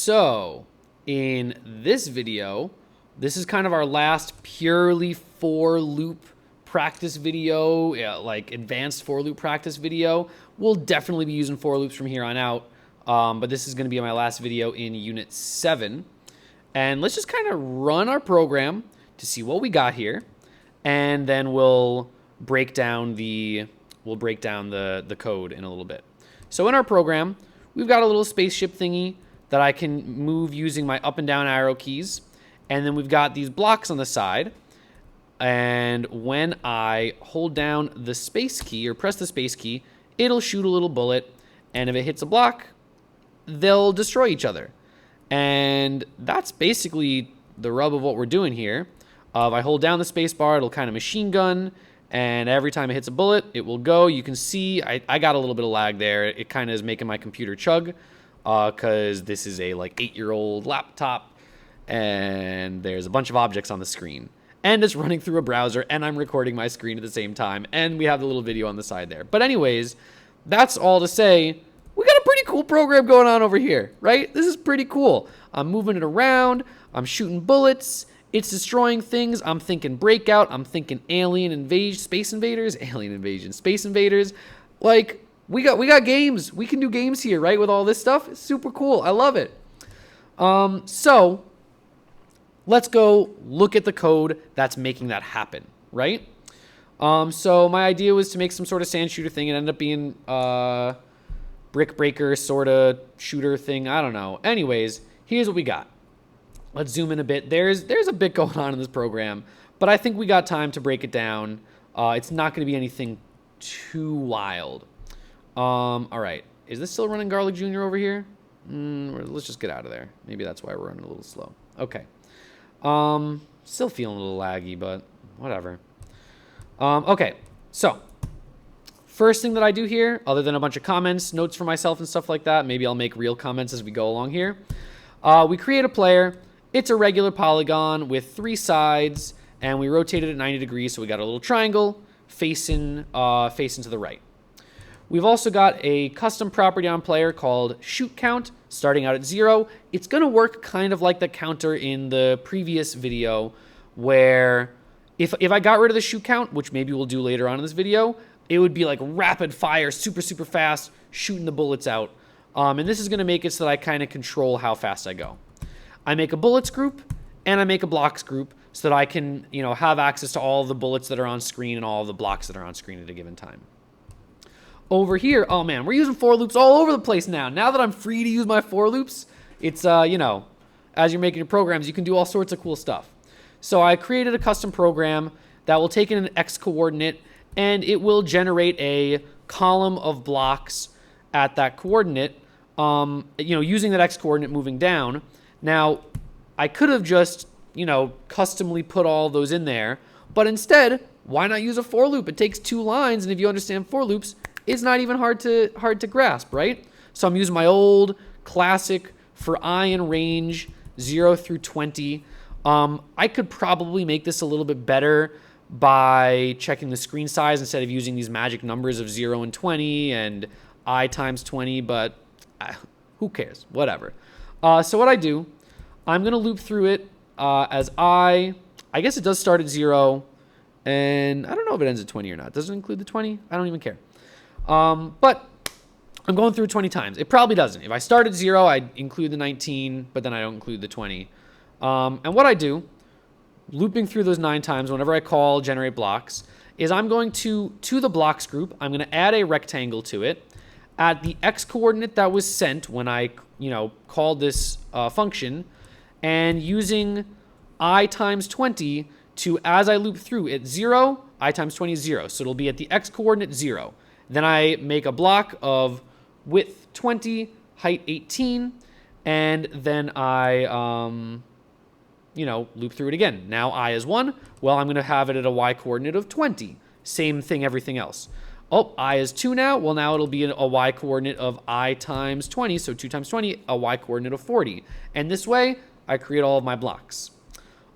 So in this video, this is kind of our last purely for loop practice video, like advanced for loop practice video. We'll definitely be using for loops from here on out, but this is going to be my last video in Unit 7. And let's just kind of run our program to see what we got here, and then we'll break down the code in a little bit. So in our program, we've got a little spaceship thingy that I can move using my up and down arrow keys. And then we've got these blocks on the side. And when I hold down the space key or press the space key, it'll shoot a little bullet. And if it hits a block, they'll destroy each other. And that's basically the rub of what we're doing here. If I hold down the space bar, it'll kind of machine gun. And every time it hits a bullet, it will go. You can see I got a little bit of lag there. It kind of is making my computer chug because this is a like 8-year-old laptop. And there's a bunch of objects on the screen. And it's running through a browser, and I'm recording my screen at the same time. And we have the little video on the side there. But anyways, that's all to say, we got a pretty cool program going on over here, right? This is pretty cool. I'm moving it around. I'm shooting bullets. It's destroying things. I'm thinking breakout. I'm thinking alien invasion, space invaders, alien invasion, space invaders. Like, we got games. We can do games here, right? With all this stuff. It's super cool. I love it. So let's go look at the code that's making that happen, right? So my idea was to make some sort of sand shooter thing. It ended up being brick breaker sort of shooter thing. I don't know. Anyways, here's what we got. Let's zoom in a bit. There's a bit going on in this program, but I think we got time to break it down. It's not going to be anything too wild. All right. Is this still running Garlic Jr. over here? Let's just get out of there. Maybe that's why we're running a little slow. Okay. Still feeling a little laggy, but whatever. Okay. So first thing that I do here, other than a bunch of comments, notes for myself and stuff like that, maybe I'll make real comments as we go along here. We create a player. It's a regular polygon with 3 sides, and we rotate it at 90 degrees, so we got a little triangle facing to the right. We've also got a custom property on player called shoot count, starting out at 0. It's going to work kind of like the counter in the previous video, where if I got rid of the shoot count, which maybe we'll do later on in this video, it would be like rapid fire, super, super fast, shooting the bullets out. And this is going to make it so that I kind of control how fast I go. I make a bullets group and I make a blocks group so that I can, have access to all the bullets that are on screen and all the blocks that are on screen at a given time. Over here, oh man, we're using for loops all over the place now. Now that I'm free to use my for loops, it's, as you're making your programs, you can do all sorts of cool stuff. So I created a custom program that will take in an X coordinate and it will generate a column of blocks at that coordinate, using that X coordinate moving down. Now, I could have just, customly put all those in there, but instead, why not use a for loop? It takes 2 lines, and if you understand for loops, it's not even hard to grasp, right? So I'm using my old classic for I in range 0 through 20. I could probably make this a little bit better by checking the screen size instead of using these magic numbers of 0 and 20 and I times 20, but who cares? Whatever. So what I do, I'm going to loop through it as I guess it does start at 0, and I don't know if it ends at 20 or not. Does it include the 20? I don't even care. But I'm going through it 20 times. It probably doesn't. If I start at 0, I include the 19, but then I don't include the 20. And what I do, looping through those 9 times, whenever I call generate blocks, is I'm going to the blocks group, I'm going to add a rectangle to it at the X coordinate that was sent when I, called this function, and using I times 20 to, as I loop through at 0, I times 20 is 0. So it'll be at the X coordinate 0. Then I make a block of width 20, height 18, and then I, loop through it again. Now I is 1. Well, I'm going to have it at a Y coordinate of 20. Same thing, everything else. Oh, I is 2 now. Well, now it'll be a Y coordinate of I times 20. So 2 times 20, a Y coordinate of 40. And this way, I create all of my blocks.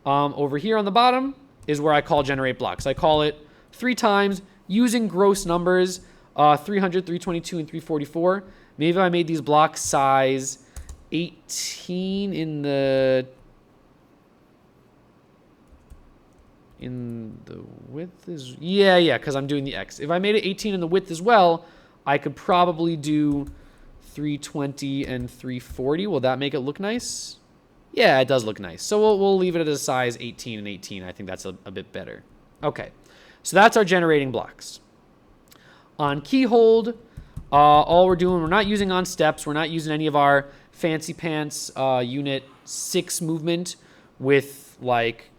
Over here on the bottom is where I call generate blocks. I call it 3 times using gross numbers, 300, 322, and 344. Maybe I made these blocks size 18 in the width is, yeah, because I'm doing the X. If I made it 18 in the width as well, I could probably do 320 and 340. Will that make it look nice? Yeah, it does look nice. So we'll leave it at a size 18 and 18. I think that's a bit better. Okay, so that's our generating blocks. On keyhold, all we're doing, we're not using on steps. We're not using any of our fancy pants unit 6 movement with like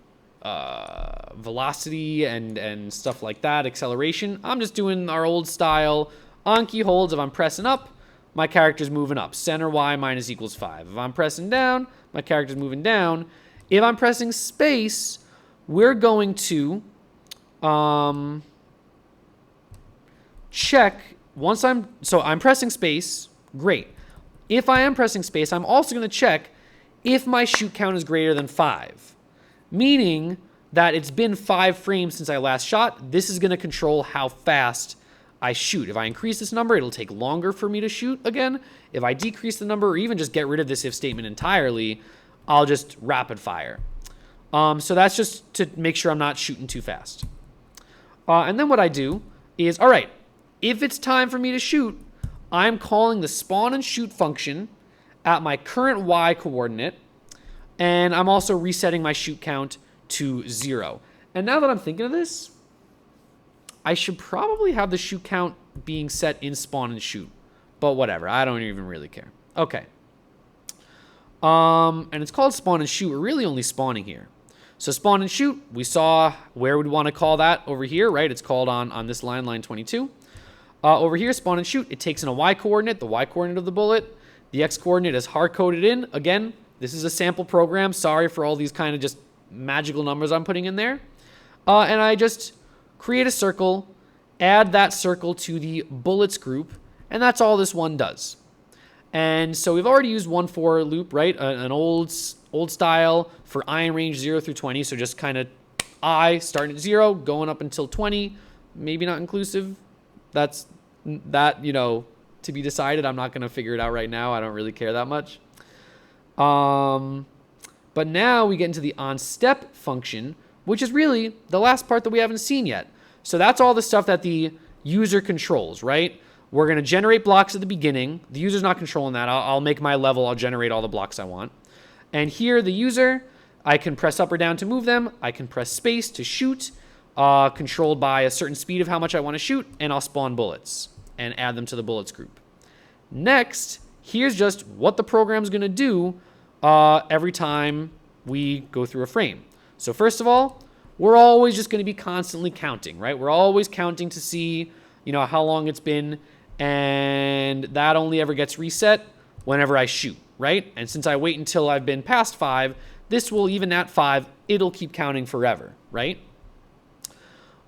velocity and stuff like that, acceleration. I'm just doing our old style on key holds. If I'm pressing up, my character's moving up. Center Y minus equals 5. If I'm pressing down, my character's moving down. If I'm pressing space, we're going to check once I'm pressing space, great. If I am pressing space, I'm also going to check if my shoot count is greater than 5. Meaning that it's been 5 frames since I last shot. This is going to control how fast I shoot. If I increase this number, it'll take longer for me to shoot again. If I decrease the number or even just get rid of this if statement entirely, I'll just rapid fire. So that's just to make sure I'm not shooting too fast. And then what I do is, all right, if it's time for me to shoot, I'm calling the spawn and shoot function at my current Y coordinate. And I'm also resetting my shoot count to 0. And now that I'm thinking of this, I should probably have the shoot count being set in spawn and shoot. But whatever, I don't even really care. Okay. And it's called spawn and shoot. We're really only spawning here. So spawn and shoot, we saw where we'd want to call that over here, right? It's called on this line 22. Over here, spawn and shoot, it takes in a Y coordinate, the Y coordinate of the bullet. The X coordinate is hard-coded in. Again, this is a sample program. Sorry for all these kind of just magical numbers I'm putting in there. And I just create a circle, add that circle to the bullets group, and that's all this one does. And so we've already used 1 for loop, right? An old style for I in range 0 through 20. So just kind of I starting at 0, going up until 20, maybe not inclusive. That's that, to be decided. I'm not going to figure it out right now. I don't really care that much. But now we get into the onStep function, which is really the last part that we haven't seen yet. So that's all the stuff that the user controls, right? We're going to generate blocks at the beginning. The user's not controlling that. I'll make my level. I'll generate all the blocks I want. And here, the user, I can press up or down to move them. I can press space to shoot, controlled by a certain speed of how much I want to shoot, and I'll spawn bullets and add them to the bullets group. Next, here's just what the program's going to do every time we go through a frame. So first of all, we're always just going to be constantly counting, right? We're always counting to see, how long it's been, and that only ever gets reset whenever I shoot, right? And since I wait until I've been past 5, this will, even at 5, it'll keep counting forever, right?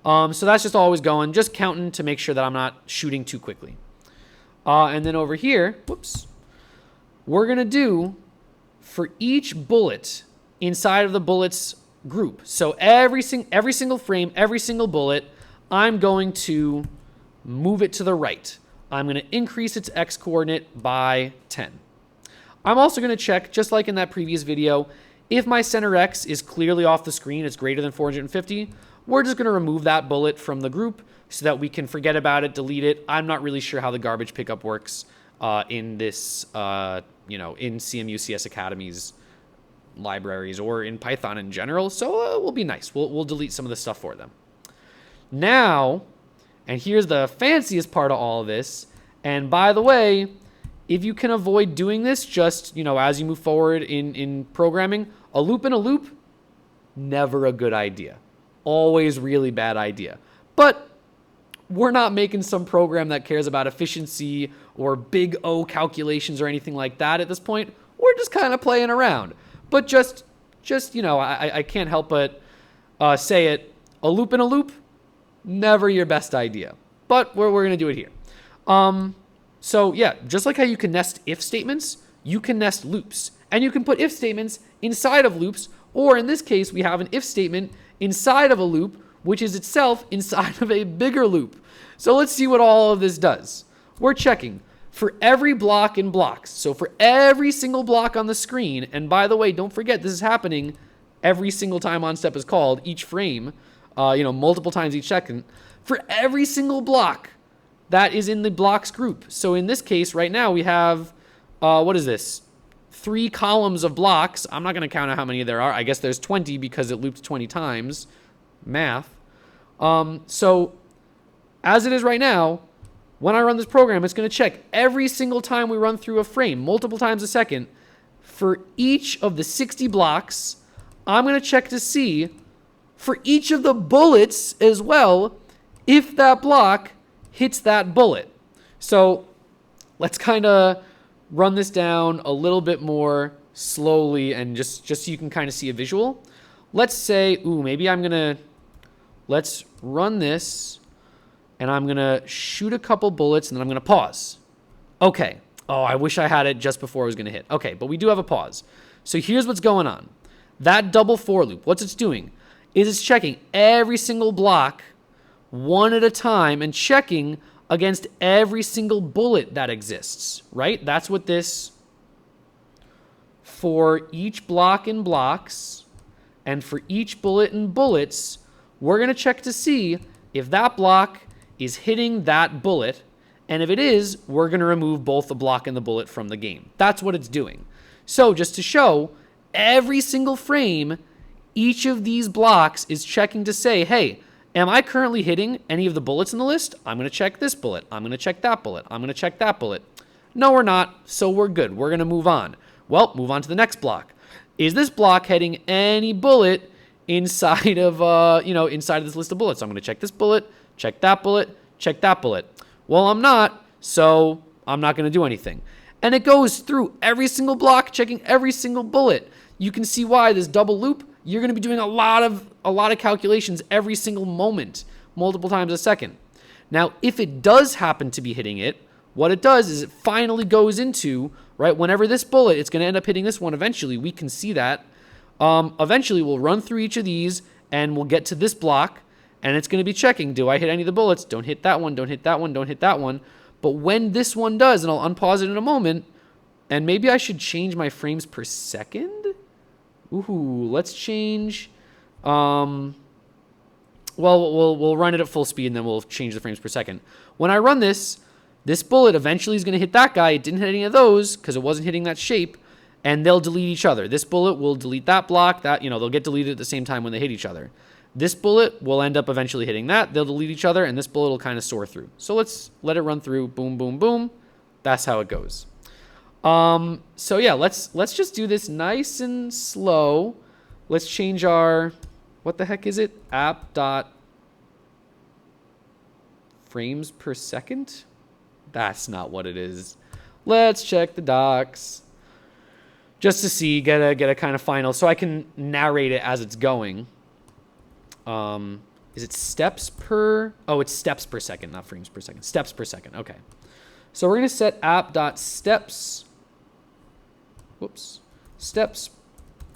So that's just always going, just counting to make sure that I'm not shooting too quickly. And then over here, we're going to do for each bullet inside of the bullets group. So every single frame, every single bullet, I'm going to move it to the right. I'm going to increase its X coordinate by 10. I'm also going to check, just like in that previous video, if my center X is clearly off the screen, it's greater than 450, we're just going to remove that bullet from the group so that we can forget about it, delete it. I'm not really sure how the garbage pickup works in this, in CMU CS Academy's libraries or in Python in general. So we'll be nice. We'll delete some of the stuff for them. Now, and here's the fanciest part of all of this. And by the way, if you can avoid doing this, just, as you move forward in programming, a loop in a loop, never a good idea. Always really bad idea. But we're not making some program that cares about efficiency or big O calculations or anything like that at this point. We're just kind of playing around. But just I can't help but say it. A loop in a loop, never your best idea. But we're going to do it here. So yeah, just like how you can nest if statements, you can nest loops. And you can put if statements inside of loops, or in this case, we have an if statement inside of a loop, which is itself inside of a bigger loop. So let's see what all of this does. We're checking. for every block in blocks. So for every single block on the screen, and by the way, don't forget this is happening every single time on step is called, each frame, multiple times each second, for every single block that is in the blocks group. So in this case, right now we have, what is this? 3 columns of blocks. I'm not going to count out how many there are. I guess there's 20 because it looped 20 times. Math. So as it is right now, when I run this program, it's going to check every single time we run through a frame, multiple times a second. For each of the 60 blocks, I'm going to check to see, for each of the bullets as well, if that block hits that bullet. So let's kind of run this down a little bit more slowly and just so you can kind of see a visual. Let's say, let's run this. And I'm going to shoot a couple bullets, and then I'm going to pause. Okay. Oh, I wish I had it just before I was going to hit. Okay, but we do have a pause. So here's what's going on. That double for loop, what's it's doing is it's checking every single block one at a time and checking against every single bullet that exists, right? That's what this, for each block in blocks and for each bullet in bullets, we're going to check to see if that block is hitting that bullet, and if it is, we're going to remove both the block and the bullet from the game. That's what it's doing. So just to show, every single frame, each of these blocks is checking to say, hey, am I currently hitting any of the bullets in the list? I'm going to check this bullet. I'm going to check that bullet. I'm going to check that bullet. No, we're not, so we're good. We're going to move on. Well, move on to the next block. Is this block hitting any bullet inside of, inside of this list of bullets? So I'm going to check this bullet, check that bullet, check that bullet. Well, I'm not, so I'm not going to do anything. And it goes through every single block, checking every single bullet. You can see why this double loop, you're going to be doing a lot of calculations every single moment, multiple times a second. Now, if it does happen to be hitting it, what it does is it finally goes into, right, whenever this bullet, it's going to end up hitting this one eventually. We can see that. Eventually, we'll run through each of these, and we'll get to this block, and it's going to be checking, do I hit any of the bullets? Don't hit that one, don't hit that one, don't hit that one. But when this one does, and I'll unpause it in a moment, and maybe I should change my frames per second? Ooh, let's change. Well, we'll run it at full speed, and then we'll change the frames per second. When I run this bullet eventually is going to hit that guy. It didn't hit any of those because it wasn't hitting that shape, and they'll delete each other. This bullet will delete that block. They'll get deleted at the same time when they hit each other. This bullet will end up eventually hitting that. They'll delete each other, and this bullet will kind of soar through. So let's let it run through. Boom, boom, boom. That's how it goes. So yeah, let's just do this nice and slow. Let's change our, what the heck is it? App dot frames per second? That's not what it is. Let's check the docs just to see, get a kind of final, so I can narrate it as it's going. Is it steps per? Oh, it's steps per second, not frames per second. Steps per second. Okay. So we're going to set app.steps. Steps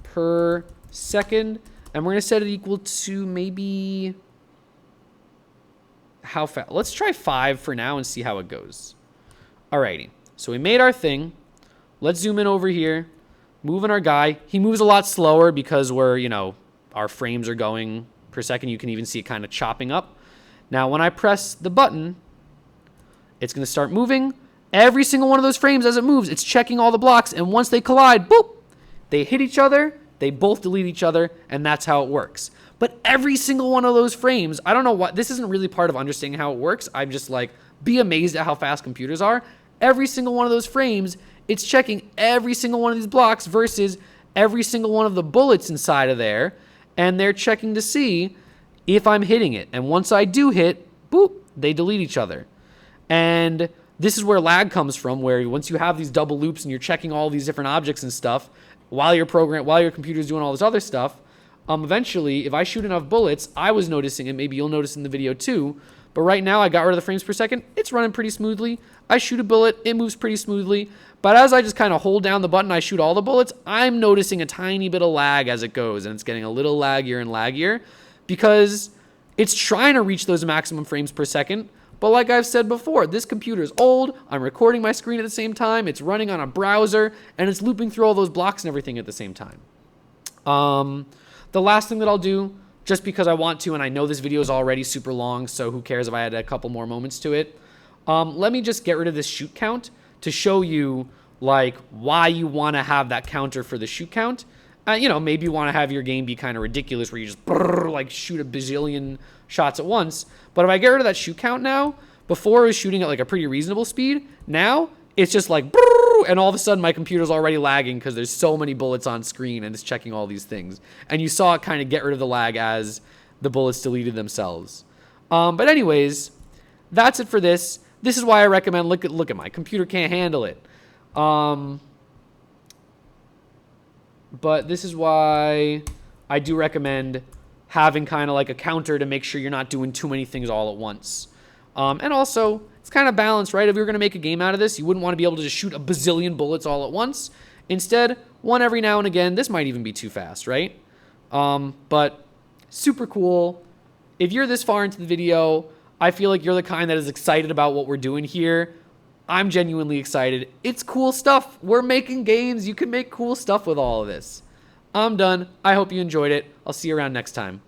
per second. And we're going to set it equal to maybe how fast. Let's try 5 for now and see how it goes. Alrighty. So we made our thing. Let's zoom in over here. Moving our guy. He moves a lot slower because our frames are going per second. You can even see it kind of chopping up. Now, when I press the button, it's going to start moving. Every single one of those frames as it moves, it's checking all the blocks. And once they collide, boop, they hit each other. They both delete each other. And that's how it works. But every single one of those frames, I don't know what, this isn't really part of understanding how it works. I'm just like, be amazed at how fast computers are. Every single one of those frames, it's checking every single one of these blocks versus every single one of the bullets inside of there. And they're checking to see if I'm hitting it. And once I do hit, boop, they delete each other. And this is where lag comes from, where once you have these double loops and you're checking all these different objects and stuff, while your computer's doing all this other stuff, eventually, if I shoot enough bullets, I was noticing it. Maybe you'll notice in the video too. But right now, I got rid of the frames per second. It's running pretty smoothly. I shoot a bullet. It moves pretty smoothly. But as I just kind of hold down the button, I shoot all the bullets, I'm noticing a tiny bit of lag as it goes. And it's getting a little laggier and laggier because it's trying to reach those maximum frames per second. But like I've said before, this computer is old. I'm recording my screen at the same time. It's running on a browser, and it's looping through all those blocks and everything at the same time. The last thing that I'll do, just because I want to, and I know this video is already super long, so who cares if I add a couple more moments to it. Let me just get rid of this shoot count to show you like why you want to have that counter for the shoot count. You know, maybe you want to have your game be kind of ridiculous where you just like shoot a bazillion shots at once. But if I get rid of that shoot count now, before it was shooting at like a pretty reasonable speed, now it's just like, and all of a sudden my computer's already lagging because there's so many bullets on screen and it's checking all these things. And you saw it kind of get rid of the lag as the bullets deleted themselves. But anyways, that's it for this. This is why I recommend, look at my computer can't handle it. But this is why I do recommend having kind of like a counter to make sure you're not doing too many things all at once. And also, it's kind of balanced, right? If you're going to make a game out of this, you wouldn't want to be able to just shoot a bazillion bullets all at once. Instead, one every now and again. This might even be too fast, right? But super cool. If you're this far into the video, I feel like you're the kind that is excited about what we're doing here. I'm genuinely excited. It's cool stuff. We're making games. You can make cool stuff with all of this. I'm done. I hope you enjoyed it. I'll see you around next time.